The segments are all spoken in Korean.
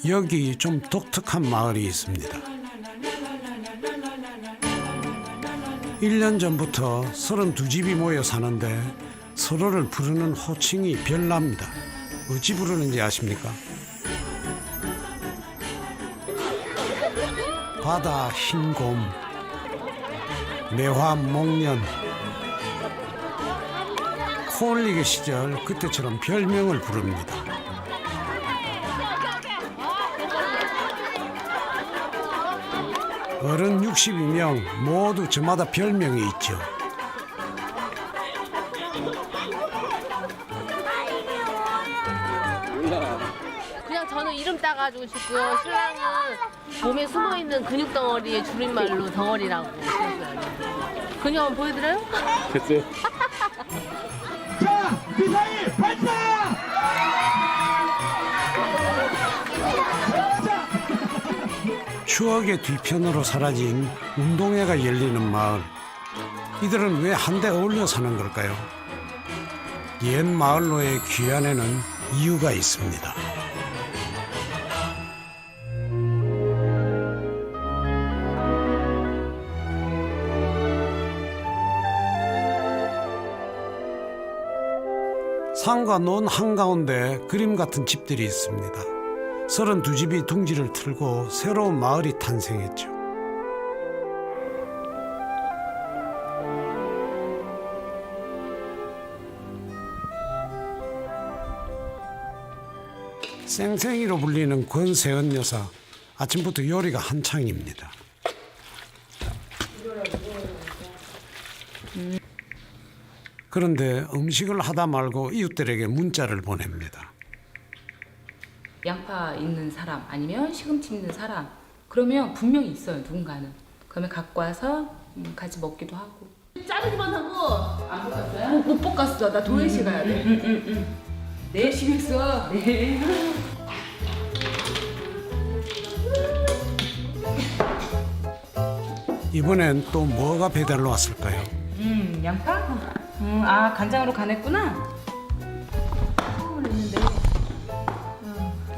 여기 좀 독특한 마을이 있습니다. 1년 전부터 32집이 모여 사는데 서로를 부르는 호칭이 별납니다. 어찌 부르는지 아십니까? 바다 흰곰, 매화 목련, 코올리게 시절 그때처럼 별명을 부릅니다. 어른 62명 모두 저마다 별명이 있죠. 그냥 저는 이름 따가지고 싶고요. 신랑은 몸에 숨어있는 근육 덩어리의 줄임말로 덩어리라고 지었어요. 근육 한번 보여드려요? 됐어요. 자, 미사일 발사! 추억의 뒤편으로 사라진 운동회가 열리는 마을. 이들은 왜 한데 어울려 사는 걸까요? 옛 마을로의 귀환에는 이유가 있습니다. 산과 논 한가운데 그림 같은 집들이 있습니다. 32집이 둥지를 틀고 새로운 마을이 탄생했죠. 쌩쌩이로 불리는 권세은 여사, 아침부터 요리가 한창입니다. 그런데 음식을 하다 말고 이웃들에게 문자를 보냅니다. 양파 있는 사람 아니면 시금치 있는 사람 그러면 분명히 있어요 누군가는. 그러면 갖고 와서 같이 먹기도 하고. 자르기만 하고 안 볶았어요? 못 볶았어. 나 도예시 가야 돼. 네. 열심히 했어. 네. 이번엔 또 뭐가 배달로 왔을까요? 양파? 아 간장으로 간했구나. 했는데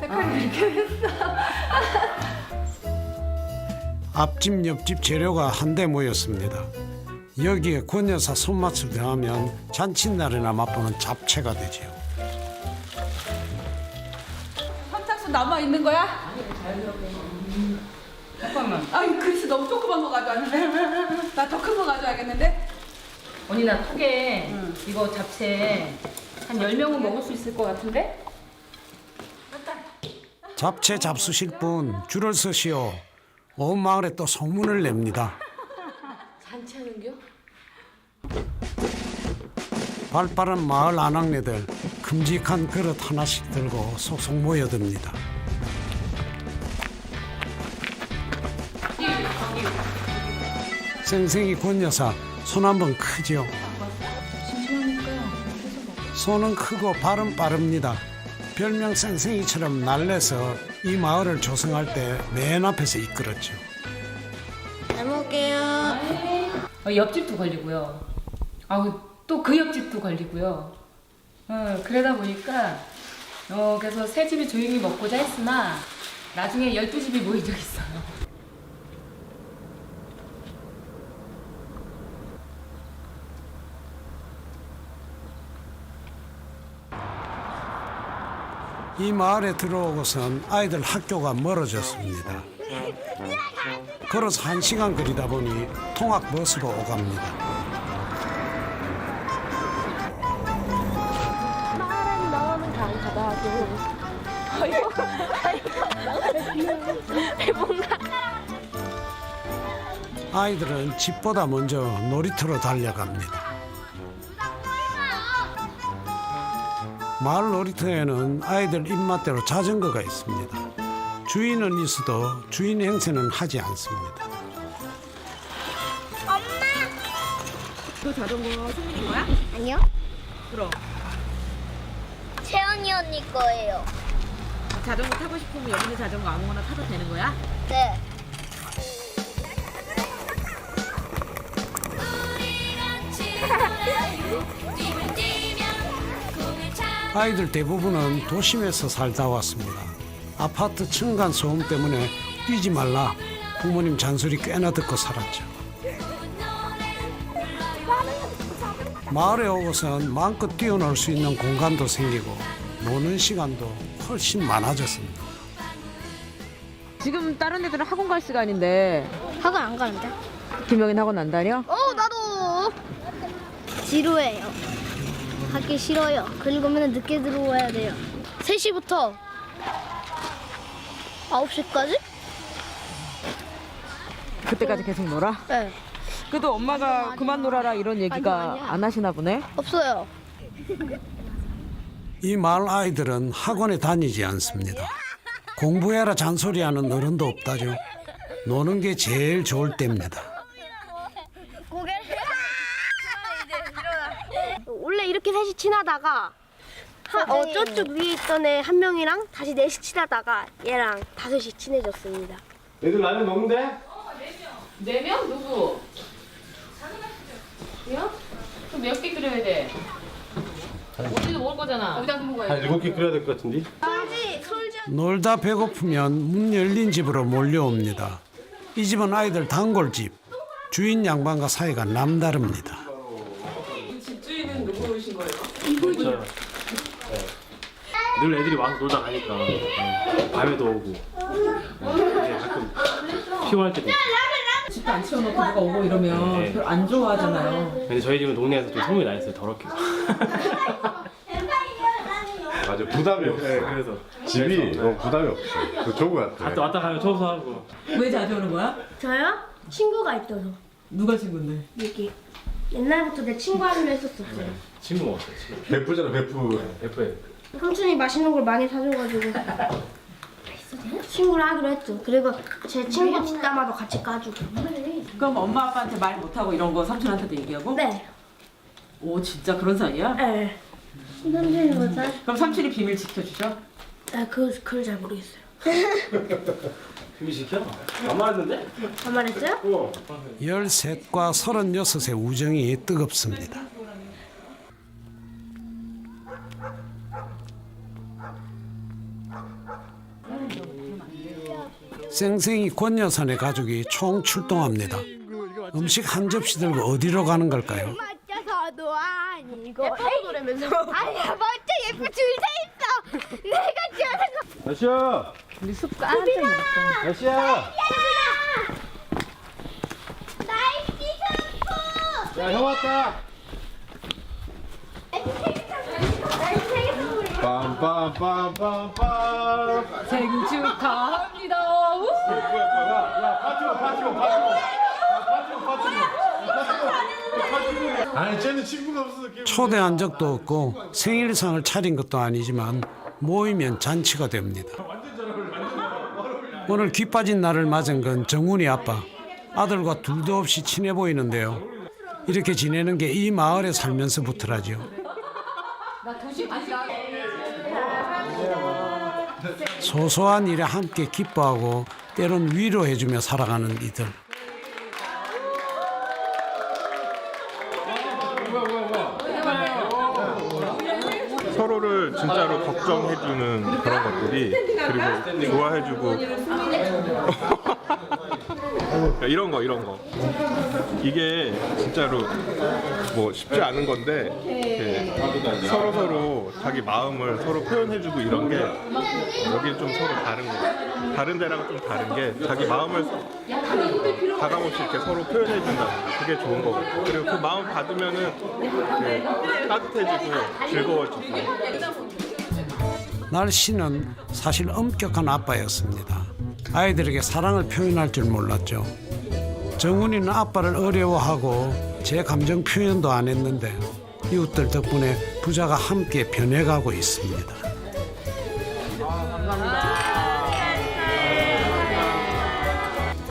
색깔이 이렇게 됐어. 앞집 옆집 재료가 한데 모였습니다. 여기에 권 여사 손맛을 더하면 잔칫날에나 맛보는 잡채가 되지요. 선착순 남아 있는 거야? 잠깐만. 아이 그릇이 너무 조그만 거 가져왔는데. 나 더 큰 거 가져와야겠는데. 언니 나 톡에 이거 잡채 한 10명은 먹을 수 있을 것 같은데? 잡채 잡수실 분 줄을 서시오. 온 마을에 또 소문을 냅니다. 잔치하는겨? 발빠른 마을 아낙네들 큼직한 그릇 하나씩 들고 속속 모여듭니다. 쌩쌩이 권 여사 손 한번 크죠. 손은 크고 발은 빠릅니다. 별명 쌩쌩이처럼 날래서 이 마을을 조성할 때 맨 앞에서 이끌었죠. 잘 먹을게요. 옆집도 걸리고요. 또 그 옆집도 걸리고요. 그러다 보니까 그래서 세 집이 조용히 먹고자 했으나 나중에 12집이 모인 적 있어요. 이 마을에 들어오고선 아이들 학교가 멀어졌습니다. 걸어서 1시간 거리다 보니 통학버스로 오갑니다. 말은 너는 강하다고. 뭔가 아이들은 집보다 먼저 놀이터로 달려갑니다. 마을 놀이터에는 아이들 입맛대로 자전거가 있습니다. 주인은 있어도 주인 행세는 하지 않습니다. 너 자전거 소민이 거야? 아니요. 그럼 채연이 언니 거예요. 자전거 타고 싶으면 여기 있는 자전거 아무거나 타도 되는 거야? 네. 뛰면 공을 차 아이들 대부분은 도심에서 살다 왔습니다. 아파트 층간 소음 때문에 뛰지 말라 부모님 잔소리 꽤나 듣고 살았죠. 마을에 오고선 마음껏 뛰어놀 수 있는 공간도 생기고 노는 시간도 훨씬 많아졌습니다. 지금 다른 애들은 학원 갈 시간인데 학원 안 가는데? 김영인 학원 안 다녀? 나도 지루해요. 하기 싫어요. 그리고 맨날 늦게 들어와야 돼요. 3시부터 9시까지? 그때까지 계속 놀아? 네. 그래도 엄마가 그만 놀아라 이런 얘기가 아니야. 안 하시나 보네? 없어요. 이 마을 아이들은 학원에 다니지 않습니다. 공부해라 잔소리하는 어른도 없다죠. 노는 게 제일 좋을 때입니다. 원래 이렇게 셋이 친하다가 저쪽 위에 있던 애 한 명이랑 다시 넷이 친하다가 얘랑 5이 친해졌습니다. 애들 라면 먹는데? 4명? 누구? 요? 그럼 몇 개 끓여야 돼? 우리도 먹을 거잖아. 한 7개 끓여야 될 것 같은데? 놀다 배고프면 문 열린 집으로 몰려옵니다. 이 집은 아이들 단골집. 주인 양반과 사이가 남다릅니다. 집주인은 누구 오신 거예요? 저요. 늘 애들이 와서 놀다 가니까 밤에도 오고 이제 가끔 피곤할 때도 있고. 집도 안 치워놓고 누가 오고 이러면 네. 별로 안 좋아하잖아요. 근데 저희 집은 동네에서 좀 소문이 나 있어요. 더럽게. 맞아, 부담이 없어. 네, 그래서 집이 부담이 없어. 그 좋은 것 같아. 왔다 가면 청소하고. 왜 자주 오는 거야? 저요? 친구가 있어서 누가 친구인데? 여기 옛날부터 내 친구 하기로 했었어요. 친구 먹었어요. 친구. 베프잖아, 베프. 예뻐요. 삼촌이 맛있는 걸 많이 사줘가지고 친구를 하기로 했죠. 그리고 제 친구 뒷담화도 같이 까주고. 그럼 엄마 아빠한테 말 못하고 이런 거 삼촌한테도 얘기하고? 네. 오 진짜 그런 사이야? 네. 삼촌이 뭐죠? 그럼 삼촌이 비밀 지켜주셔? 그걸 잘 모르겠어요. 비밀 지켜? 안 말했는데? 안 말했어요? 13과 36의 우정이 뜨겁습니다. 쌩쌩이 권여산의 가족이 총 출동합니다. 음식 한 접시 들고 어디로 가는 걸까요? 맞춰서도 아니고 예쁜 노래면서 아니야 먼저 예쁜 줄서 있어. 내가 지어낸 거. 날씨야! 우리 숲 깐짝이 났다. 날씨야! 나이키 샴푸. 야, 형 왔다! 빰빰빰빰빰. 생일 축하합니다. 아니, 쟤는 친구가 없어서 기분. 초대한 적도 없고 생일상을 차린 것도 아니지만 모이면 잔치가 됩니다. 오늘 귀 빠진 날을 맞은 건 정훈이 아빠. 아들과 둘도 없이 친해 보이는데요. 이렇게 지내는 게 이 마을에 살면서부터라죠. 소소한 일에 함께 기뻐하고 때론 위로해주며 살아가는 이들. 서로를 진짜로 걱정해주는 그런 것들이, 그리고 좋아해주고 이런 거 이게 진짜로 뭐 쉽지 않은 건데, 이렇게 서로 자기 마음을 서로 표현해주고 이런 게 여기 좀 서로 다른 거, 다른 데랑 좀 다른 게 자기 마음을 가감없이 이렇게 서로 표현해준다. 그게 좋은 거고, 그리고 그 마음 받으면은 이렇게 따뜻해지고 즐거워지고. 날씨는 사실 엄격한 아빠였습니다. 아이들에게 사랑을 표현할 줄 몰랐죠. 정훈이는 아빠를 어려워하고 제 감정 표현도 안 했는데 이웃들 덕분에 부자가 함께 변해가고 있습니다.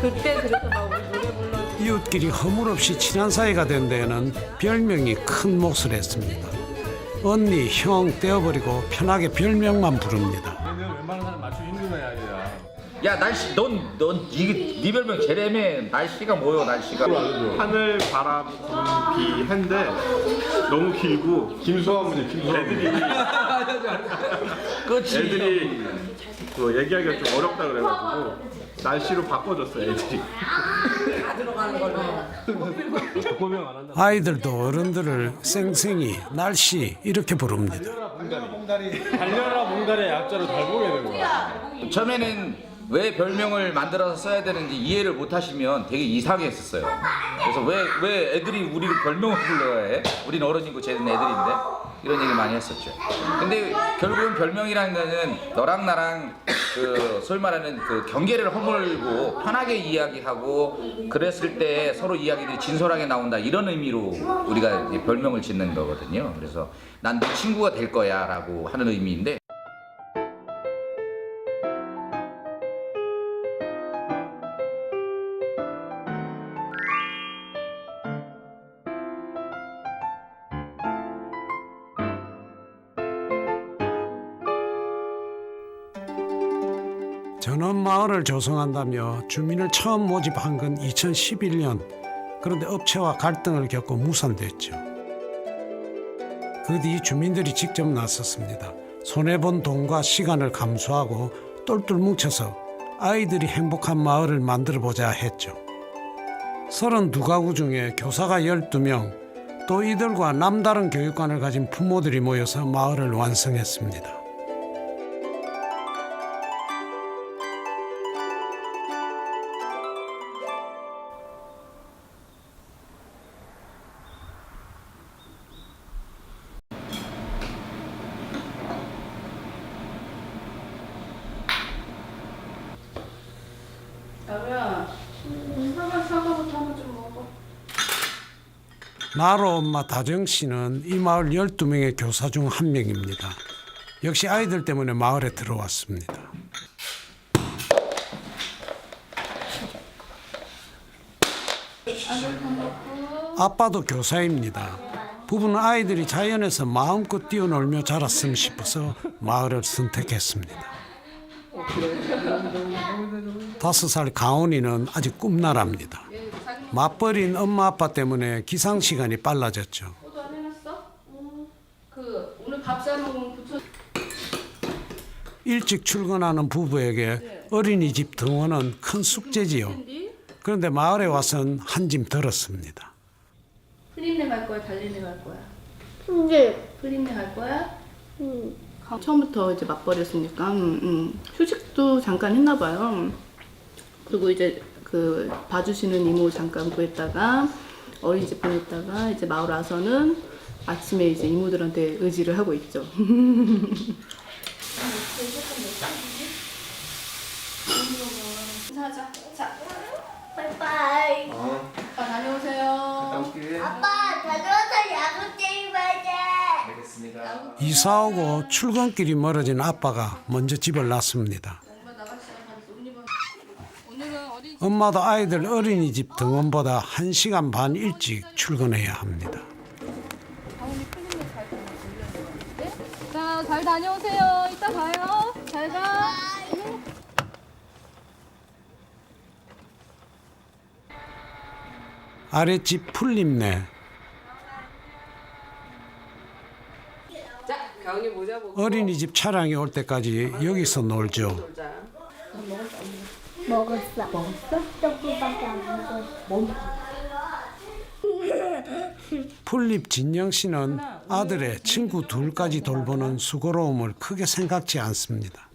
그때 그래서 막 우리 노래 불러. 이웃끼리 허물없이 친한 사이가 된 데에는 별명이 큰 몫을 했습니다. 언니, 형 떼어버리고 편하게 별명만 부릅니다. 얘는 웬만한 사람 맞추기 힘든 애야, 아니야. 야 날씨 넌 이게 네 별명 제레미 날씨가 뭐요 날씨가 하늘, 바람, 구름, 비, 한데 너무 길고 김수환 김수환. 애들이 그 얘기하기가 좀 어렵다 그래가지고 날씨로 바꿔줬어요 애들이. 아이들도 어른들을 쌩쌩이, 날씨 이렇게 부릅니다. 달려라 몽달의 약자로 잘 보게 되는 거야. 처음에는 왜 별명을 만들어서 써야 되는지 이해를 못 하시면 되게 이상했었어요. 그래서 왜 애들이 우리를 별명을 불러야 해? 우린 어른이고 쟤는 애들인데 이런 얘기 많이 했었죠. 근데 결국은 별명이라는 거는 너랑 나랑 그 소위 말하는 그 경계를 허물고 편하게 이야기하고 그랬을 때 서로 이야기들이 진솔하게 나온다 이런 의미로 우리가 이제 별명을 짓는 거거든요. 그래서 난 네 친구가 될 거야라고 하는 의미인데. 전원 마을을 조성한다며 주민을 처음 모집한 건 2011년. 그런데 업체와 갈등을 겪고 무산됐죠. 그 뒤 주민들이 직접 나섰습니다. 손해본 돈과 시간을 감수하고 똘똘 뭉쳐서 아이들이 행복한 마을을 만들어보자 했죠. 32가구 중에 교사가 12명, 또 이들과 남다른 교육관을 가진 부모들이 모여서 마을을 완성했습니다. 나로 엄마 다정 씨는 이 마을 12명의 교사 중 한 명입니다. 역시 아이들 때문에 마을에 들어왔습니다. 아빠도 교사입니다. 부부는 아이들이 자연에서 마음껏 뛰어놀며 자랐으면 싶어서 마을을 선택했습니다. 5살 가온이는 아직 꿈나라입니다. 맞벌이인 엄마 아빠 때문에 기상 시간이 빨라졌죠. 안 해놨어? 오늘 밥 싸먹으면 부처. 일찍 출근하는 부부에게 어린이집 등원은 큰 숙제지요. 그런데 마을에 와선 한 짐 덜었습니다. 플린내 갈 거야, 달린내 갈 거야? 근데 플린내 갈 거야? 처음부터 이제 맞벌이였으니까 휴직도 잠깐 했나 봐요. 그리고 이제 그 봐주시는 이모 잠깐 구했다가 어린이집 보냈다가 이제 마을 와서는 아침에 이제 이모들한테 의지를 하고 있죠. 자, 바이바이. 아빠 다녀오세요. 아빠 다녀와서 야구 게임 하자. 알겠습니다. 이사 오고 출근길이 멀어진 아빠가 먼저 집을 나섭니다. 엄마도 아이들 어린이집 등원보다 1시간 반 일찍 출근해야 합니다. 자, 잘 다녀오세요. 이따 봐요. 잘 가. 아랫집 풀림내. 자, 가은이 모자 보고. 어린이집 차량이 올 때까지 여기서 놀죠. 먹었어. 조금밖에 안 먹었어. 풀립 진영 씨는 아들의 친구 둘까지 돌보는 수고로움을 크게 생각지 않습니다.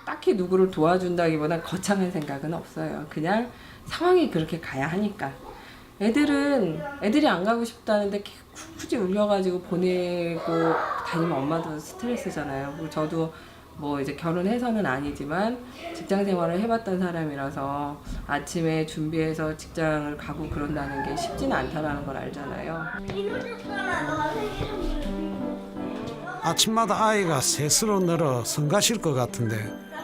딱히 누구를 도와준다기보다 거창한 생각은 없어요. 그냥 상황이 그렇게 가야 하니까. 애들이 안 가고 싶다는데 굳이 울려가지고 보내고 다니면 엄마도 스트레스잖아요. 그리고 저도 뭐 이제 결혼해서는 아니지만 직장 생활을 해봤던 사람이라서 아침에 준비해서 직장을 가고 그런다는 게 쉽지는 않다라는 걸 알잖아요. 아침마다 아이가 셋으로 늘어 성가실 것 같은데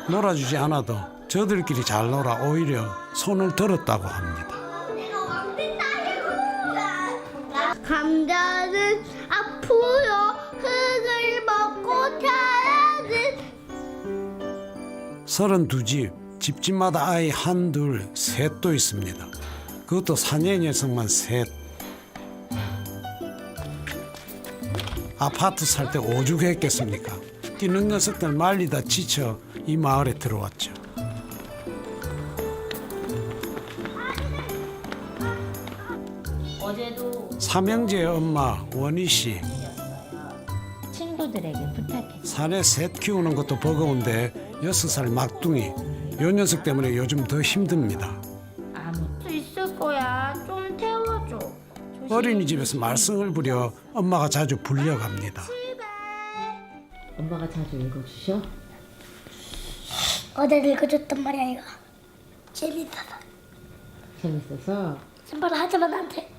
놀아주지 않아도 저들끼리 잘 놀아 오히려 손을 들었다고 합니다. 감자는 앞으로 흙을 먹고 자라는 32집, 집집마다 아이 한둘, 셋도 있습니다. 그것도 사내 녀석만 셋. 아파트 살 때 오죽했겠습니까? 뛰는 녀석들 말리다 지쳐 이 마을에 들어왔죠. 어제도 삼형제의 엄마 원희 씨. 친구들에게 부탁했어. 사내 셋 키우는 것도 버거운데 6살 막둥이. 요 녀석 때문에 요즘 더 힘듭니다. 수 있을 거야. 좀 태워줘. 어린이집에서 말썽을 부려 엄마가 자주 불려갑니다. 엄마가 자주 읽어주셔? 어제 읽어줬단 말이야 이거. 재밌어서. 재밌어서? 신발 하지마 나한테.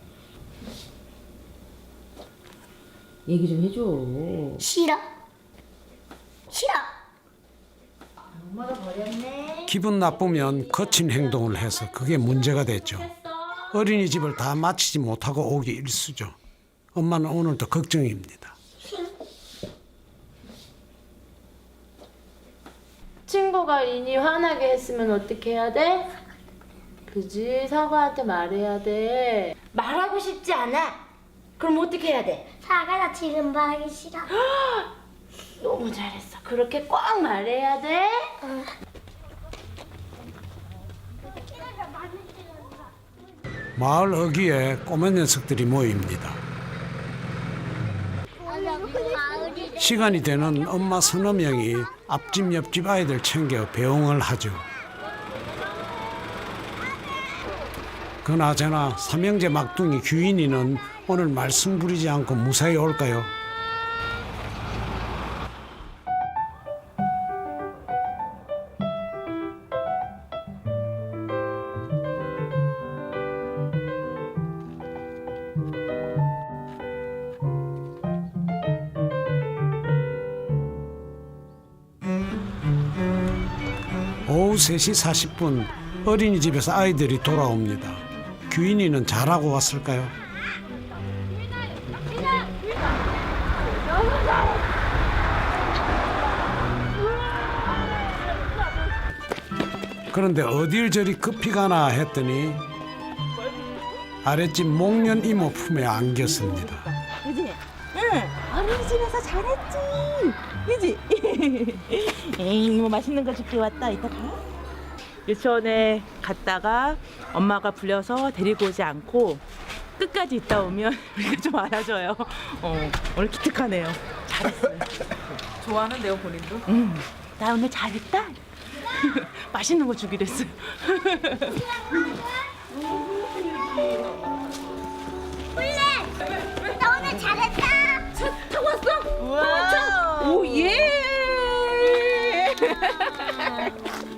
얘기 좀 해줘. 싫어. 싫어. 엄마가 버렸네. 기분 나쁘면 거친 행동을 해서 그게 문제가 됐죠. 어린이집을 다 마치지 못하고 오기 일쑤죠. 엄마는 오늘도 걱정입니다. 친구가 인이 화나게 했으면 어떻게 해야 돼? 그지? 사과한테 말해야 돼. 말하고 싶지 않아. 그럼 어떻게 해야 돼? 사과 나 지금 말하기 싫어. 너무 잘했어. 그렇게 꼭 말해야 돼. 마을 어귀에 꼬맨 녀석들이 모입니다. 시간이 되는 엄마 서너 명이 앞집 옆집 아이들 챙겨 배웅을 하죠. 그나저나 삼형제 막둥이 규인이는 오늘 말썽 부리지 않고 무사히 올까요? 오후 3시 40분 어린이집에서 아이들이 돌아옵니다. 규인이는 잘하고 왔을까요? 그런데 어딜 저리 급히 가나 했더니 아랫집 목련 이모 품에 안겼습니다. 그지? 응. 어린이집에서 잘했지. 그지? 에이, 뭐 맛있는 거 줄게 왔다. 이따 가. 유치원에 갔다가 엄마가 불려서 데리고 오지 않고 끝까지 있다 오면 우리가 좀 알아줘요. 오늘 기특하네요. 잘했어요. 좋아하는데요 본인도? 나 오늘 잘했다. 맛있는 거 주기로 했어요. 나 오늘 잘했다. 타고 왔어? 우와. 오 예.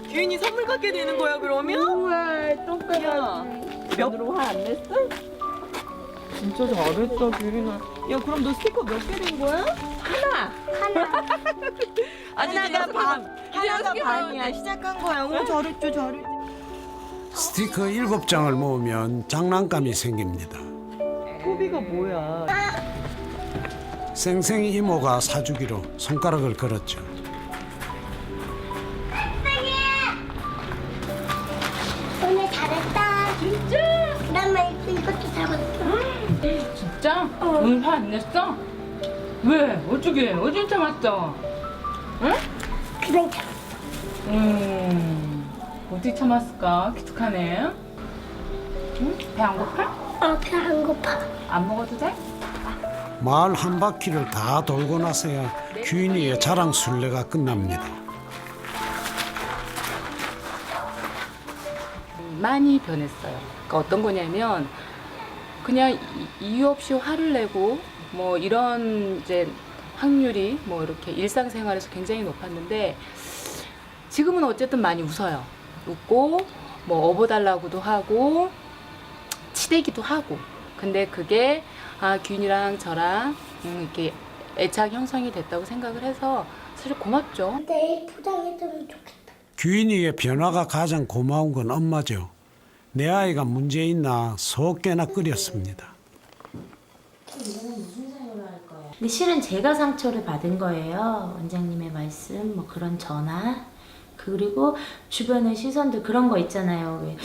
규인이 선물 받게 되는 거야 그러면? 우와 똥까지. 면으로 화 안 냈어? 진짜 잘했어 규인아. 야 그럼 너 스티커 몇 개 된 거야? 하나. 아니 하나가 반. 하나가 반이야. 시작한 거야. 잘했죠 잘했죠. 스티커 7장을 모으면 장난감이 생깁니다. 호비가 뭐야? 생생이 이모가 사주기로 손가락을 걸었죠. 오늘 잘했다. 진짜? 그다음에 이것도 잡았어. 진짜? 오늘 화 안 냈어? 왜? 어쩌게? 어딜 참았어? 응? 그냥 잡았어. 어디 참았을까? 기특하네. 응? 배 안 고파? 배 안 고파. 안 먹어도 돼? 마을 한 바퀴를 다 돌고 나서야 규인이의 자랑 순례가 끝납니다. 많이 변했어요. 그러니까 어떤 거냐면 그냥 이유 없이 화를 내고 뭐 이런 이제 확률이 뭐 이렇게 일상생활에서 굉장히 높았는데 지금은 어쨌든 많이 웃어요. 웃고 뭐 업어달라고도 하고 치대기도 하고. 근데 그게 규인이랑 저랑 이렇게 애착 형성이 됐다고 생각을 해서 사실 고맙죠. 내일 포장해주면 좋겠다. 규인이의 변화가 가장 고마운 건 엄마죠. 내 아이가 문제 있나 속 꽤나 끓였습니다. 근데 실은 제가 상처를 받은 거예요. 원장님의 말씀, 뭐 그런 전화. 그리고 주변의 시선들 그런 거 있잖아요. 왜,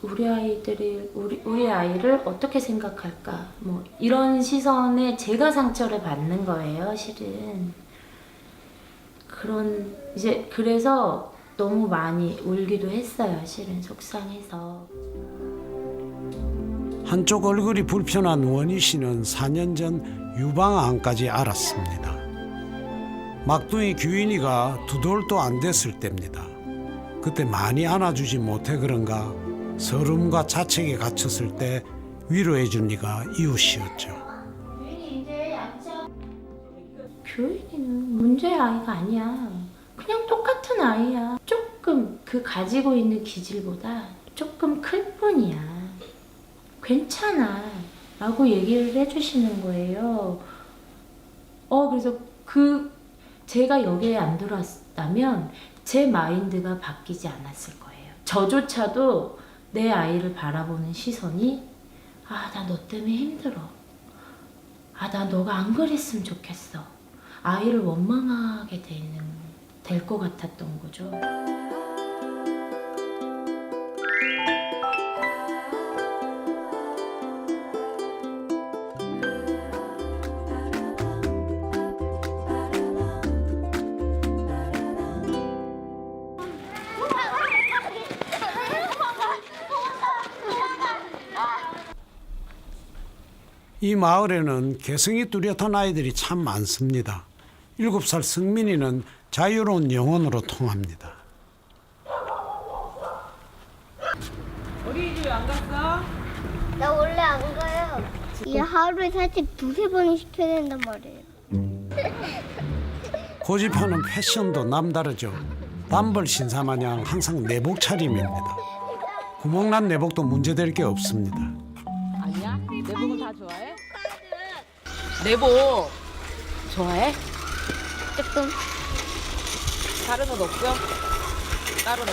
우리 아이를 어떻게 생각할까? 뭐 이런 시선에 제가 상처를 받는 거예요, 실은. 그래서 너무 많이 울기도 했어요, 실은 속상해서. 한쪽 얼굴이 불편한 원희 씨는 4년 전 유방암까지 앓았습니다. 막둥이 규인이가 2돌도 안 됐을 때입니다. 그때 많이 안아주지 못해 그런가 서름과 자책에 갇혔을 때 위로해준 이가 이웃이었죠. 규인이는 문제의 아이가 아니야. 그냥 똑같은 아이야. 조금 그 가지고 있는 기질보다 조금 클 뿐이야. 괜찮아 라고 얘기를 해주시는 거예요. 그래서 제가 여기에 안 들어왔다면 제 마인드가 바뀌지 않았을 거예요. 저조차도 내 아이를 바라보는 시선이 나 너 때문에 힘들어. 나 너가 안 그랬으면 좋겠어. 아이를 원망하게 될 것 같았던 거죠. 이 마을에는 개성이 뚜렷한 아이들이 참 많습니다. 7살 승민이는 자유로운 영혼으로 통합니다. 어린이집 안 갔어? 나 원래 안 가요. 이 하루에 사실 2-3번은 시켜야 된단 말이에요. 고집하는 패션도 남다르죠. 단벌 신사마냥 항상 내복 차림입니다. 구멍난 내복도 문제될 게 없습니다. 아니야? 내복은 다 좋아해? 내복 좋아해? 조금 다른 옷 없어? 따로 내.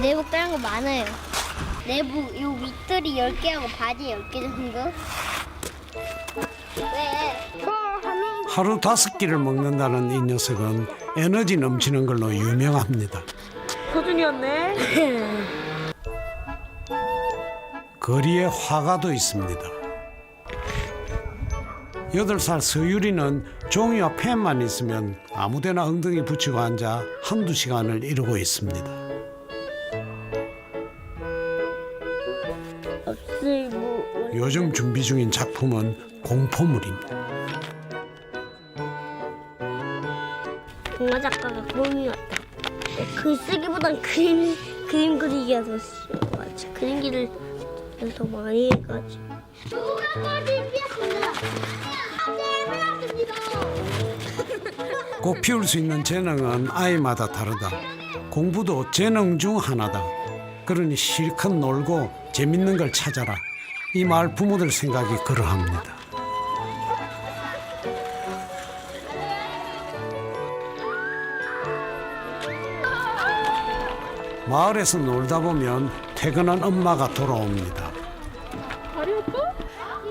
내복 다른 거 많아요. 내복 요 윗들이 10개하고 바지 10개 정도? 왜? 하루 5끼를 먹는다는 이 녀석은 에너지 넘치는 걸로 유명합니다. 소중이었네. 거리에 화가도 있습니다. 8살 서유리는 종이와 펜만 있으면 아무데나 엉덩이 붙이고 앉아 1-2시간을 이루고 있습니다. 요즘 준비 중인 작품은 공포물입니다. 동화 작가가 꿈이 왔다. 글쓰기보단 그림 그리기가 더 쉬운 것 같아. 그림기를 더 많이 해가지고. 꽃 피울 수 있는 재능은 아이마다 다르다. 공부도 재능 중 하나다. 그러니 실컷 놀고 재밌는 걸 찾아라. 이 마을 부모들 생각이 그러합니다. 마을에서 놀다 보면 퇴근한 엄마가 돌아옵니다. 다리 아파?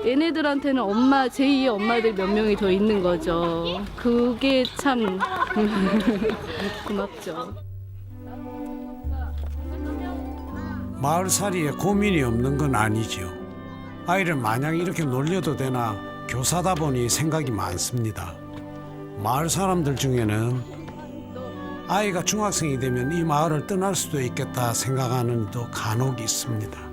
얘네들한테는 엄마, 제2의 엄마들 몇 명이 더 있는 거죠. 그게 참 고맙죠. 마을살이에 고민이 없는 건 아니죠. 아이를 마냥 이렇게 놀려도 되나 교사다 보니 생각이 많습니다. 마을 사람들 중에는 아이가 중학생이 되면 이 마을을 떠날 수도 있겠다 생각하는 이도 간혹 있습니다.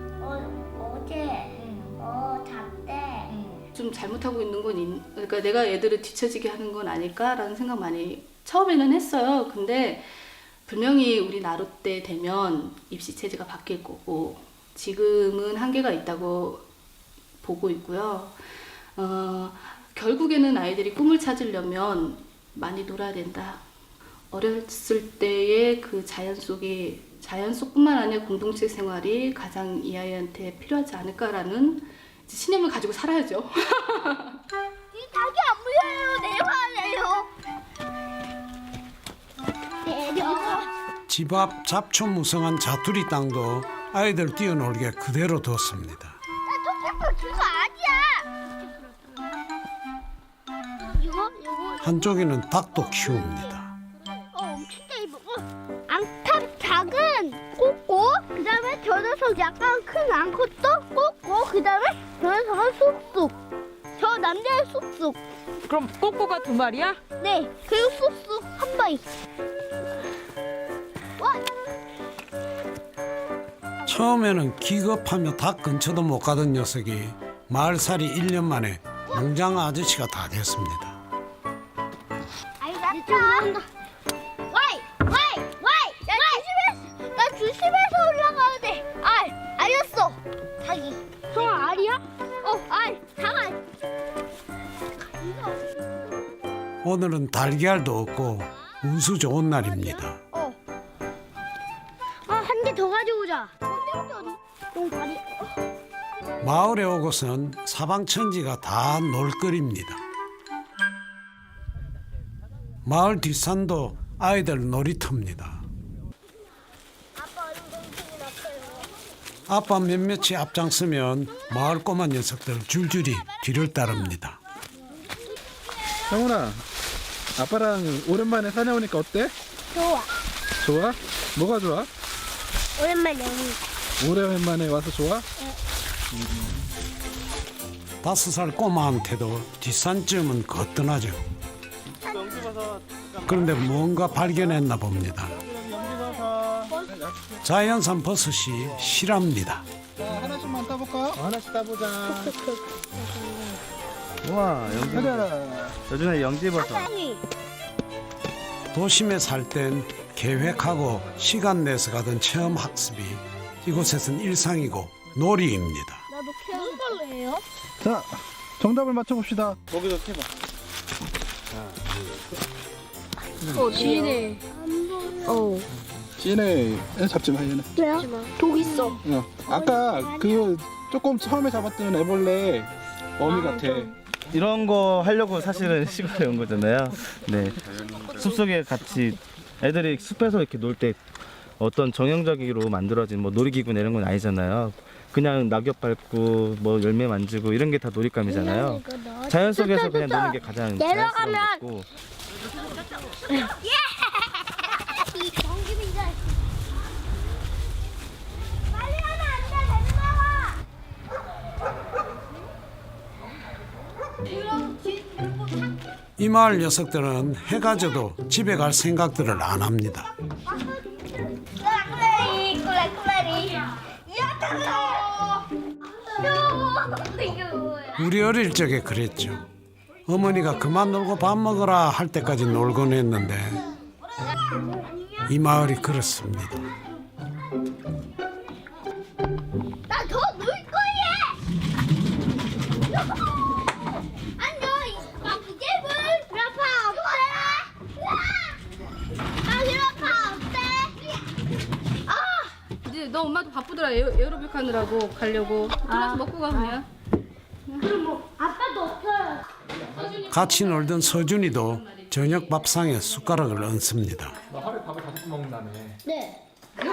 잤대. 좀 잘못하고 있는 건 그러니까 내가 애들을 뒤처지게 하는 건 아닐까라는 생각 많이 처음에는 했어요. 근데 분명히 우리 나루 때 되면 입시 체제가 바뀔 거고 지금은 한계가 있다고 보고 있고요. 결국에는 아이들이 꿈을 찾으려면 많이 놀아야 된다. 어렸을 때의 그 자연 속뿐만 아니라 공동체 생활이 가장 이 아이한테 필요하지 않을까라는 신념을 가지고 살아야죠. 닭이 안 물려요. 내려. 집 앞 잡초무성한 자투리 땅도 아이들 뛰어놀게 그대로 뒀습니다. 그거 아니야. 이거? 한쪽에는 닭도 키웁니다. 엄청 잘 먹어. 약간 큰 앙컷도 꽂고 그다음에 저는 쑥쑥. 저 남자의 쑥쑥. 그럼 꼬꼬가 2마리야? 네. 그리고 쑥쑥 한 마리. 와. 처음에는 기겁하며 닭 근처도 못 가던 녀석이 마을살이 1년 만에 농장 아저씨가 다 됐습니다. 아이 나한다. 와이. 나 조심해서 올라가야 돼. 알렸어. 닭이. 저 알이야? 닭알. 오늘은 달걀도 없고 운수 좋은 날입니다. 한 개 더 가져오자. 너무 다리. 마을에 오고선 사방천지가 다 놀거리입니다. 마을 뒷산도 아이들 놀이터입니다. 아빠 몇몇이 앞장서면 마을 꼬마 녀석들 줄줄이 뒤를 따릅니다. 성훈아, 아빠랑 오랜만에 산에 오니까 어때? 좋아. 좋아? 뭐가 좋아? 오랜만에. 오랜만에 와서 좋아? 5살 꼬마한테도 뒷산쯤은 거뜬하죠. 그런데 뭔가 발견했나 봅니다. 자연산 버섯이 실합니다. 하나씩만 따볼까? 하나씩 따보자. 우와, 영지버섯. 요즘에 영지버섯. 도심에 살 땐 계획하고 시간 내서 가던 체험 학습이 이곳에선 일상이고 놀이입니다. 나도 무슨 자, 정답을 맞춰봅시다. 거기서 해봐. 지네. 찌네. 잡지 마, 얘는. 왜요? 독 있어. 아까 그 조금 처음에 잡았던 애벌레 어미 같아. 이런 거 하려고 사실은 시골에 온 거잖아요. 네. 숲속에 같이 애들이 숲에서 이렇게 놀 때 어떤 정형적으로 만들어진 뭐 놀이기구나 이런 건 아니잖아요. 그냥 낙엽 밟고 뭐 열매 만지고 이런 게 다 놀이감이잖아요. 자연 속에서 그냥 노는 게 가장 자연스러운 거고. 빨리 하면 안 돼. 내려와. 이 마을 녀석들은 해가 져도 집에 갈 생각들을 안 합니다. 꿀라꿀라리. 우리 어릴 적에 그랬죠. 어머니가 그만 놀고 밥 먹으라 할 때까지 놀곤 했는데 이 마을이 그렇습니다. 나 더 놀 거야. 안녕. 이제불 그라파 어때? 그라파 어때? 이제 너 엄마도 바쁘더라. 에어로빅 하느라고 가려고. 들어서 먹고 가 그냥. 그럼 뭐 아빠도 없어요. 같이 놀던 서준이도 저녁 밥상에 숟가락을 얹습니다. 너 하루에 밥을 5번 먹는다며. 네. 근데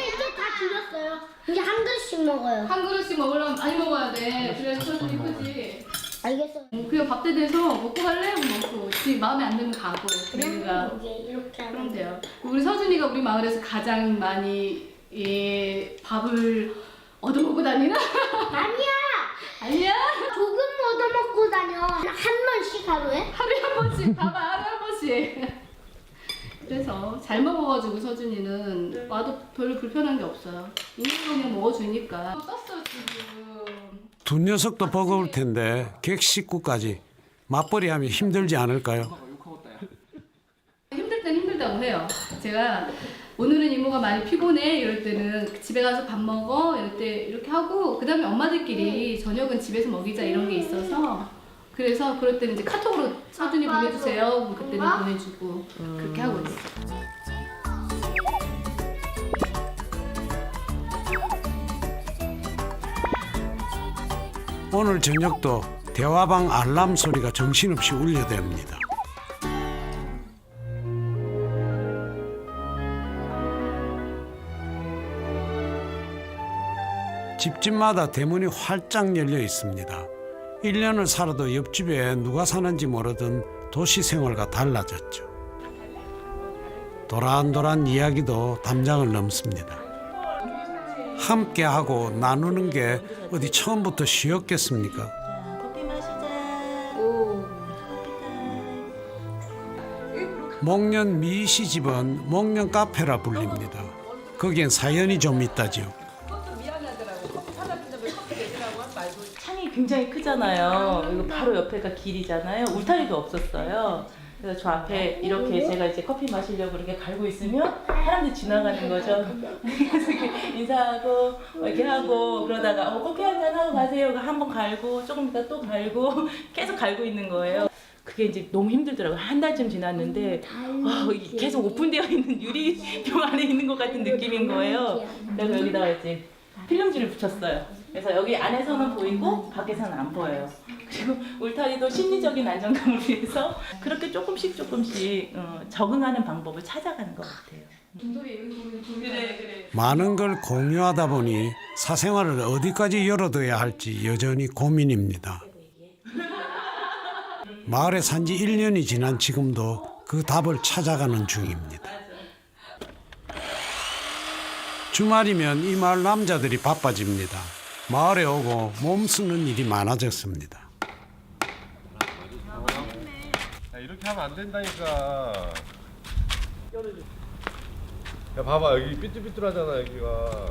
이제 다 줄였어요. 이제 한 그릇씩 먹어요. 한 그릇씩 먹으려면 많이 먹어야 돼. 그래서 서준이 크지. 알겠어요. 그냥 밥 때 돼서 먹고 갈래? 먹고. 지금 마음에 안 들면 가고. 그러니까. 이렇게 그럼 돼요. 우리 서준이가 우리 마을에서 가장 많이 밥을 얻어먹고 다니나? 아니야? 조금 얻어먹고 다녀. 한 번씩 하루에? 하루에 한 번씩. 밥을 하루에 한 번씩. 그래서 잘 먹어가지고 서준이는 와도 별로 불편한 게 없어요. 있는 거 그냥 먹어주니까. 떴어 지금. 두 녀석도 버거울 텐데 객 식구까지 맞벌이하면 힘들지 않을까요? 힘들 땐 힘들다고 해요. 제가 오늘은 이모가 많이 피곤해 이럴 때는 집에 가서 밥 먹어 이럴 때 이렇게 하고 그 다음에 엄마들끼리 저녁은 집에서 먹이자 이런 게 있어서 그래서 그럴 때는 이제 카톡으로 서준이 보내주세요. 그때는 보내주고 그렇게 하고 있어요. 오늘 저녁도 대화방 알람 소리가 정신없이 울려댑니다. 집집마다 대문이 활짝 열려 있습니다. 1년을 살아도 옆집에 누가 사는지 모르던 도시 생활과 달라졌죠. 도란도란 이야기도 담장을 넘습니다. 함께하고 나누는 게 어디 처음부터 쉬웠겠습니까? 커피 마시자. 목련 미시집은 목련 카페라 불립니다. 거기엔 사연이 좀 있다지요. 창이 굉장히 크잖아요. 이거 바로 옆에가 길이잖아요. 울타리가 없었어요. 그래서 저 앞에 이렇게 제가 이제 커피 마시려고 이렇게 갈고 있으면 사람들이 지나가는 거죠. 그래서 이렇게 인사하고 이렇게 하고 그러다가 커피 한잔 하고 가세요. 한 번 갈고 조금 이따 또 갈고 계속 갈고 있는 거예요. 그게 이제 너무 힘들더라고요. 한 달쯤 지났는데 이게 계속 오픈되어 있는 유리병 안에 있는 것 같은 느낌인 거예요. 그래서 여기다가 이제 필름지를 붙였어요. 그래서 여기 안에서는 보이고 밖에서는 안 보여요. 그리고 울타리도 심리적인 안정감을 위해서 그렇게 조금씩 적응하는 방법을 찾아가는 것 같아요. 많은 걸 공유하다 보니 사생활을 어디까지 열어둬야 할지 여전히 고민입니다. 마을에 산 지 1년이 지난 지금도 그 답을 찾아가는 중입니다. 주말이면 이 마을 남자들이 바빠집니다. 마을에 오고 몸 쓰는 일이 많아졌습니다. 이렇게 하면 안 된다니까. 야 봐봐 여기 삐뚤삐뚤하잖아 여기가.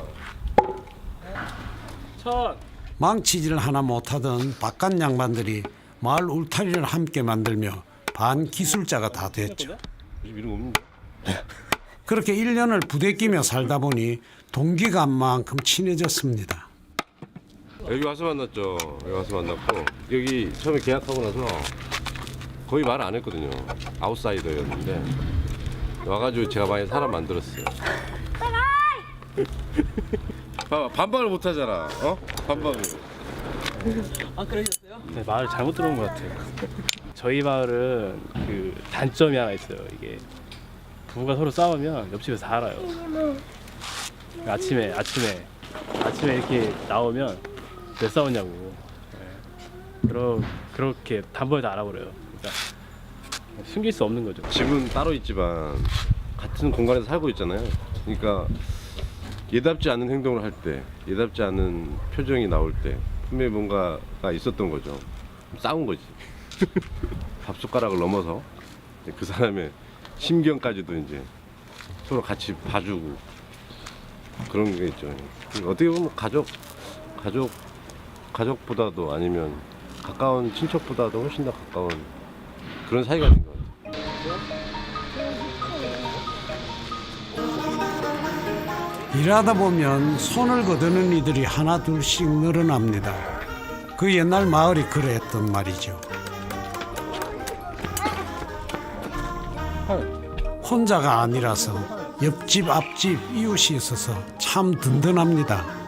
망치질 하나 못하던 바깥 양반들이 마을 울타리를 함께 만들며 반기술자가 다 됐죠. 이런 거 없는데. 그렇게 1년을 부대끼며 살다 보니 동기간만큼 친해졌습니다. 여기 와서 만났죠. 여기 와서 만났고 여기 처음에 계약하고 나서 거의 말 안 했거든요. 아웃사이더였는데 와가지고 제가 많이 사람 만들었어요. 봐봐 반박을 못 하잖아. 어? 반박을. 아 그러셨어요? 네, 마을 잘못 들어온 것 같아요. 저희 마을은 그 단점이 하나 있어요. 이게 부부가 서로 싸우면 옆집에서 다 알아요. 아침에 이렇게 나오면 왜 싸웠냐고. 네. 그렇게 단번에 다 알아버려요. 그러니까 숨길 수 없는 거죠. 집은 따로 있지만 같은 공간에서 살고 있잖아요. 그러니까 예답지 않은 행동을 할 때, 예답지 않은 표정이 나올 때 분명히 뭔가가 있었던 거죠. 싸운 거지. 밥숟가락을 넘어서 그 사람의 심경까지도 이제 서로 같이 봐주고 그런 게 있죠. 어떻게 보면 가족보다도 아니면 가까운 친척보다도 훨씬 더 가까운 그런 사이가 된 것 같아요. 일하다 보면 손을 거두는 이들이 하나 둘씩 늘어납니다. 그 옛날 마을이 그랬던 말이죠. 혼자가 아니라서 옆집 앞집 이웃이 있어서 참 든든합니다.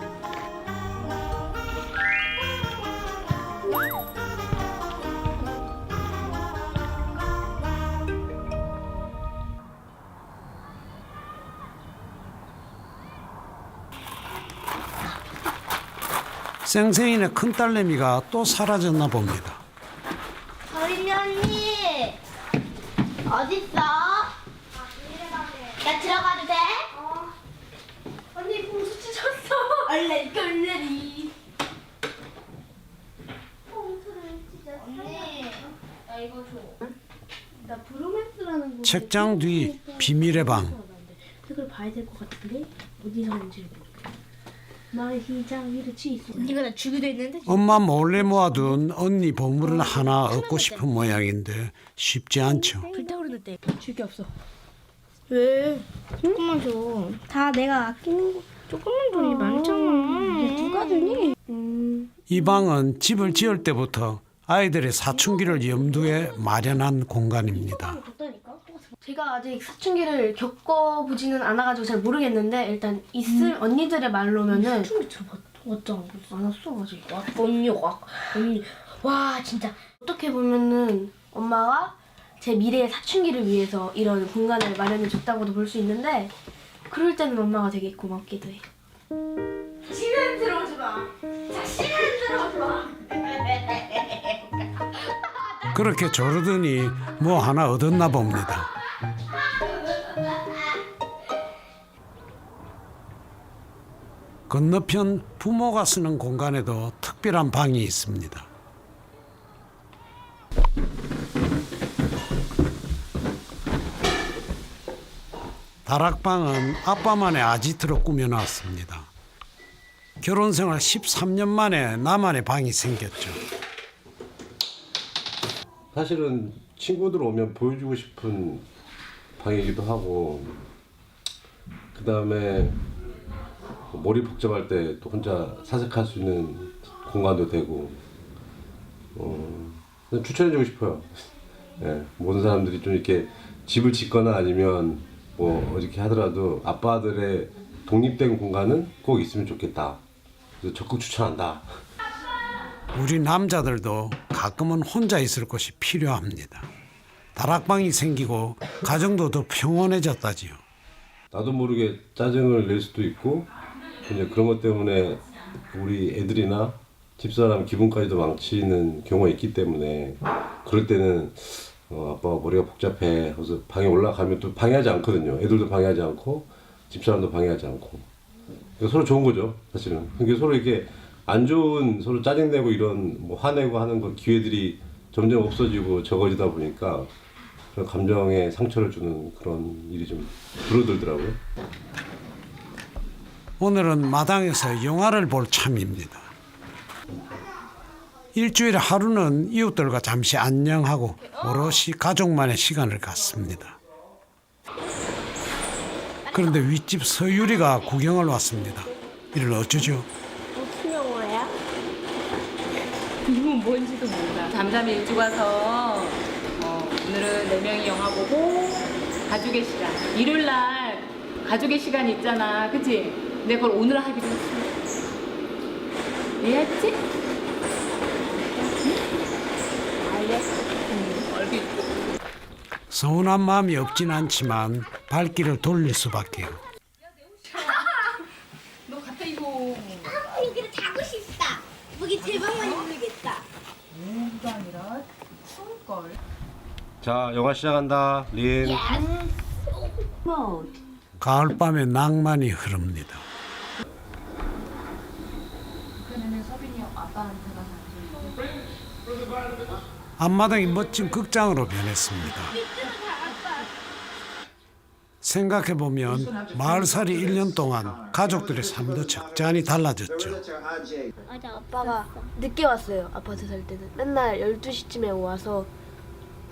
생생이네 큰딸내미가 또 사라졌나 봅니다. 서린이 언니 어딨어? 나 들어가도 돼? 언니 봉수 찢었어. 얼른 꼴레리. 봉수를 찢었어. 언니 나 이거 줘. 나 브로맨스라는 거. 책장 뒤 비밀의 방. 그걸 봐야 될 것 같은데 어디서 하는지를 모르겠어. 마을 시장 위로 치 있어. 언니가 나 주기도 했는데. 엄마 몰래 모아둔 언니 보물을 하나 얻고 싶은 모양인데 쉽지 않죠. 불타오르는 때 줄 게 없어. 왜? 조금만 줘. 다 내가 아끼는 거. 조금만 돈이 많잖아. 이게 누가 주니? 이 방은 집을 지을 때부터 아이들의 사춘기를 염두에 마련한 공간입니다. 제가 아직 사춘기를 겪어보지는 않아가지고 잘 모르겠는데 일단 있을 언니들의 말로면은 사춘기 들어봤잖아. 안 왔어 아직. 언니. 와 진짜 어떻게 보면은 엄마가 제 미래의 사춘기를 위해서 이런 공간을 마련해 줬다고도 볼 수 있는데 그럴 때는 엄마가 되게 고맙기도 해요. 다시는 들어오지 마. 다시는 들어오지 마. 그렇게 조르더니 뭐 하나 얻었나 봅니다. 건너편 부모가 쓰는 공간에도 특별한 방이 있습니다. 다락방은 아빠만의 아지트로 꾸며놨습니다. 결혼생활 13년 만에 나만의 방이 생겼죠. 사실은 친구들 오면 보여주고 싶은 방이기도 하고, 그 다음에 머리 복잡할 때 또 혼자 사색할 수 있는 공간도 되고, 추천해주고 싶어요. 예, 모든 사람들이 좀 이렇게 집을 짓거나 아니면 뭐 이렇게 하더라도 아빠들의 독립된 공간은 꼭 있으면 좋겠다. 그래서 적극 추천한다. 우리 남자들도 가끔은 혼자 있을 곳이 필요합니다. 다락방이 생기고 가정도 더 평온해졌다지요. 나도 모르게 짜증을 낼 수도 있고, 이제 그런 것 때문에 우리 애들이나 집사람 기분까지도 망치는 경우가 있기 때문에, 그럴 때는 아빠가 머리가 복잡해. 그래서 방에 올라가면 또 방해하지 않거든요. 애들도 방해하지 않고 집사람도 방해하지 않고. 그러니까 서로 좋은 거죠, 사실은. 그러니까 서로 이렇게 안 좋은, 서로 짜증내고 이런 뭐 화내고 하는 거 기회들이 점점 없어지고 적어지다 보니까 그런 감정에 상처를 주는 그런 일이 좀 줄어들더라고요. 오늘은 마당에서 영화를 볼 참입니다. 일주일에 하루는 이웃들과 잠시 안녕하고 오롯이 가족만의 시간을 갖습니다. 그런데 윗집 서유리가 구경을 왔습니다. 이를 어쩌죠? 무슨 영화야? 이건 뭔지도 몰라. 잠잠히 일찍 와서 오늘은 4명이 영화 보고 가족의 시간. 일요일 날 가족의 시간 있잖아. 그치? 근데 그걸 오늘 하기로 했어. 이해했지? 서운한 마음이 없진 않지만 발길을 돌릴 수밖에요. 너 갖다 입어. 여기를 자고 싶다. 여기 대박만 입는겠다. 몸도 아니라 추울걸. 자, 영화 시작한다. 린. 가을밤의 낭만이 흐릅니다. 앞마당이 멋진 극장으로 변했습니다. 생각해보면 마을살이 1년 동안 가족들의 삶도 적잖이 달라졌죠. 아니 아빠가 늦게 왔어요. 아파트 살 때는 맨날 12시쯤에 와서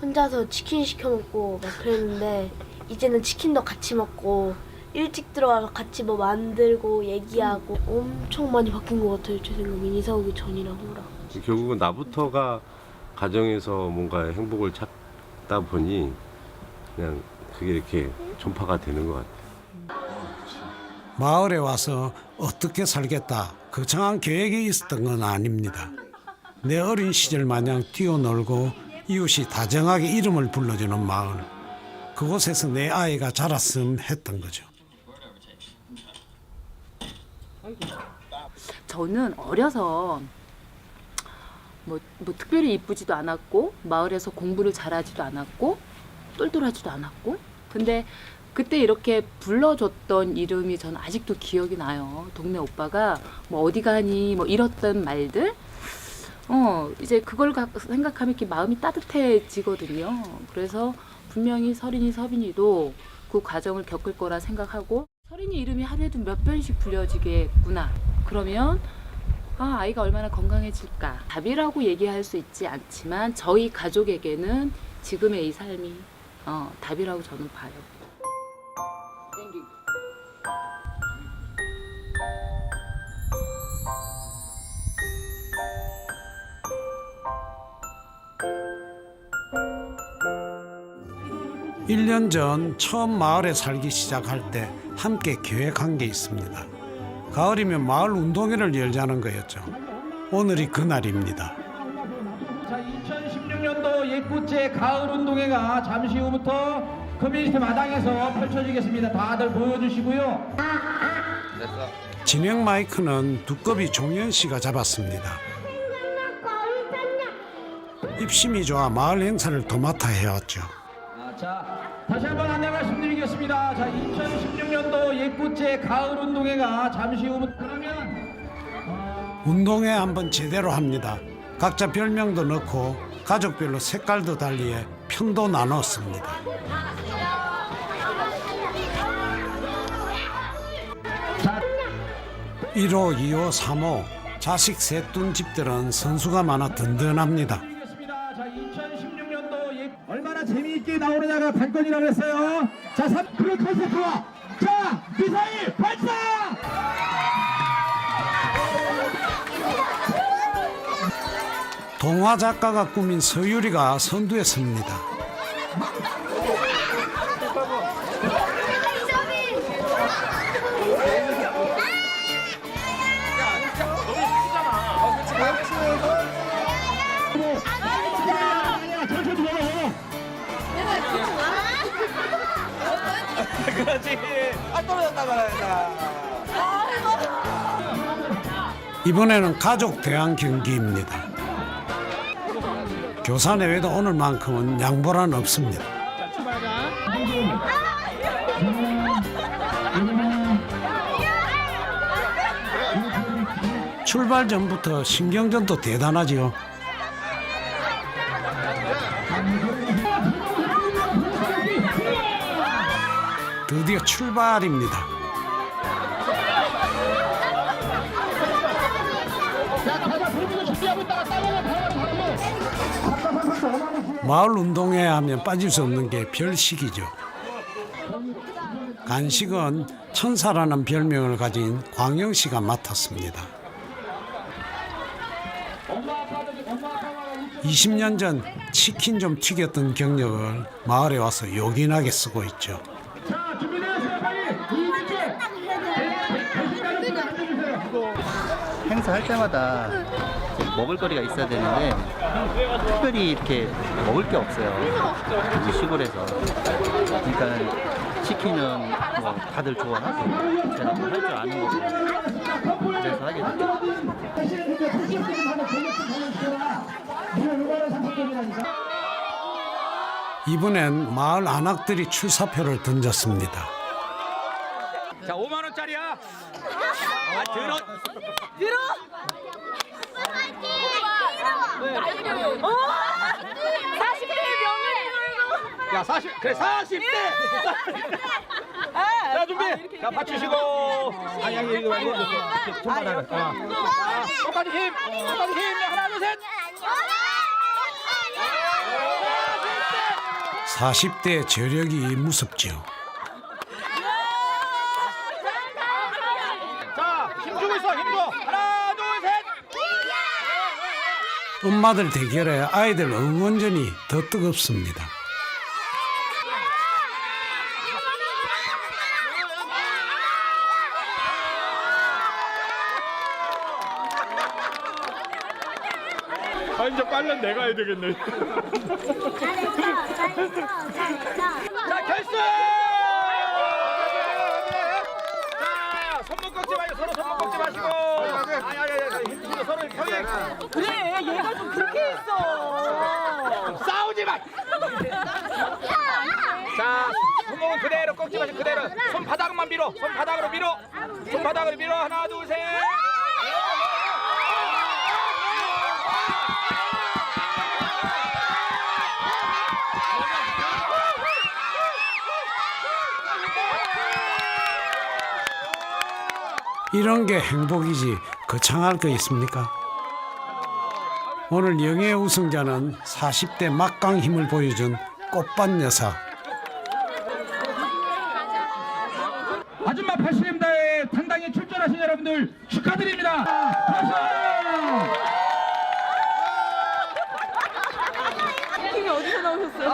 혼자서 치킨 시켜 먹고 막 그랬는데 이제는 치킨도 같이 먹고 일찍 들어와서 같이 뭐 만들고 얘기하고 엄청 많이 바뀐 것 같아요. 제 생각엔 이사 오기 전이랑. 결국은 나부터가 가정에서 뭔가 행복을 찾다 보니 그냥 그게 이렇게 전파가 되는 것 같아요. 마을에 와서 어떻게 살겠다 거창한 계획이 있었던 건 아닙니다. 내 어린 시절 마냥 뛰어놀고 이웃이 다정하게 이름을 불러주는 마을, 그곳에서 내 아이가 자랐음 했던 거죠. 저는 어려서 뭐 특별히 이쁘지도 않았고 마을에서 공부를 잘하지도 않았고 똘똘하지도 않았고, 근데 그때 이렇게 불러줬던 이름이 저는 아직도 기억이 나요. 동네 오빠가 뭐 어디 가니 뭐 이랬던 말들, 이제 그걸 생각하면 이렇게 마음이 따뜻해지거든요. 그래서 분명히 서린이 서빈이도 그 과정을 겪을 거라 생각하고, 서린이 이름이 하루에도 몇 번씩 불려지겠구나. 그러면 아이가 얼마나 건강해질까. 답이라고 얘기할 수 있지 않지만 저희 가족에게는 지금의 이 삶이 답이라고 저는 봐요. 1년 전 처음 마을에 살기 시작할 때 함께 계획한 게 있습니다. 가을이면 마을 운동회를 열자는 거였죠. 오늘이 그날입니다. 자, 2016년도 예꽃제 가을 운동회가 잠시 후부터 커뮤니티 마당에서 펼쳐지겠습니다. 다들 모여주시고요. 진행 마이크는 두꺼비 종현 씨가 잡았습니다. 입심이 좋아 마을 행사를 도맡아 해왔죠. 자, 다시 한번 안내 말씀드리겠습니다. 자, 2016년도 예꽃제 가을 운동회가 잠시 후부터, 그러면 운동회 한번 제대로 합니다. 각자 별명도 넣고 가족별로 색깔도 달리해 편도 나눴습니다. 자, 1호, 2호, 3호 자식 셋 둔 집들은 선수가 많아 든든합니다. 자, 2016년도 얼마나 재미있게 나오느냐가 관건이라고 했어요. 자, 그 컨셉과 자, 미사일 발사! 동화 작가가 꾸민 서유리가 선두에 섭니다. 그렇지. 떨어졌다 말한다. 이번에는 가족 대항 경기입니다. 교사 내외도 오늘만큼은 양보란 없습니다. 출발 전부터 신경전도 대단하지요. 드디어 출발입니다. 마을 운동회 하면 빠질 수 없는 게 별식이죠. 간식은 천사라는 별명을 가진 광영 씨가 맡았습니다. 20년 전 치킨 좀 튀겼던 경력을 마을에 와서 요긴하게 쓰고 있죠. 행사할 때마다 먹을거리가 있어야 되는데 특별히 이렇게 먹을 게 없어요. 이 시골에서. 그러니까 치킨은 뭐 다들 좋아하고 제가 뭐 할 줄 아는 거고 그래서 하게 됐죠. 이번엔 마을 안악들이 출사표를 던졌습니다. 자, 5만 원짜리야. 아, 들어. 들어. 어? 40대 명예를 야, 40. 그래, 40대. 자, 준비. 자, 받치시고. 아니, 이거 말고 이렇게 손바닥을. 똑같이 힘. 똑같이 힘. 하나, 둘, 셋. 40대 저력이 무섭지요. 자, 힘 주고 있어. 힘 줘. 하나, 둘, 셋. 엄마들 대결에 아이들 응원전이 더 뜨겁습니다. 아, 이제 빨래 내가 해야 되겠네. 자, 결승! 자, 손목 꺾지 마시고, 서로 손목 꺾지 마시고. 아니, 서로 평행. 그래, 얘가 좀 그렇게 했어. 싸우지 마! 자, 손목은 그대로 꺾지 마시고, 그대로. 손바닥만 밀어. 손바닥으로 밀어. 손바닥으로 밀어. 하나, 둘, 셋. 이런 게 행복이지 거창할 거 있습니까? 오늘 영예 우승자는 40대 막강 힘을 보여준 꽃밭 여사. 아줌마 80년대에 당당히 출전하신 여러분들 축하드립니다. 박수! 힘이 어디서 나오셨어요?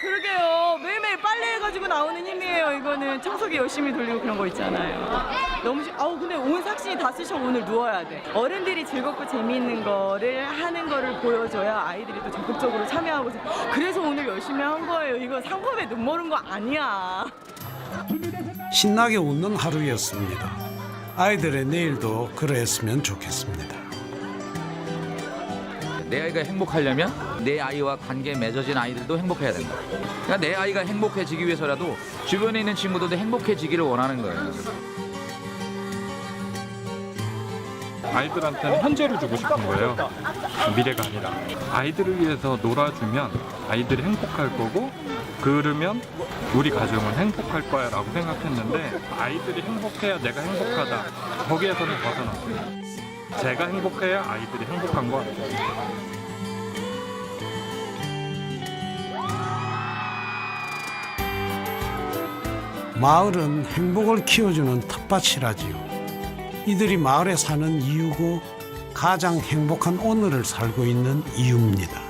그러게요. 매일매일 빨래해가지고 나오는 힘이에요. 이거는 청소기 열심히 돌리고 그런 거 있잖아요. 너무 근데 온 삭신이 다 쓰셔. 오늘 누워야 돼. 어른들이 즐겁고 재미있는 거를 하는 거를 보여줘야 아이들이 또 적극적으로 참여하고. 그래서 오늘 열심히 한 거예요. 이거 상품에 눈 머는 거 아니야. 신나게 웃는 하루였습니다. 아이들의 내일도 그러했으면 좋겠습니다. 내 아이가 행복하려면 내 아이와 관계 맺어진 아이들도 행복해야 된다. 그러니까 내 아이가 행복해지기 위해서라도 주변에 있는 친구들도 행복해지기를 원하는 거예요. 아이들한테는 현재를 주고 싶은 거예요. 미래가 아니라. 아이들을 위해서 놀아주면 아이들이 행복할 거고 그러면 우리 가정은 행복할 거야 라고 생각했는데 아이들이 행복해야 내가 행복하다. 거기에서는 벗어났어요. 제가 행복해야 아이들이 행복한 것 같아요. 마을은 행복을 키워주는 텃밭이라지요. 이들이 마을에 사는 이유고 가장 행복한 오늘을 살고 있는 이유입니다.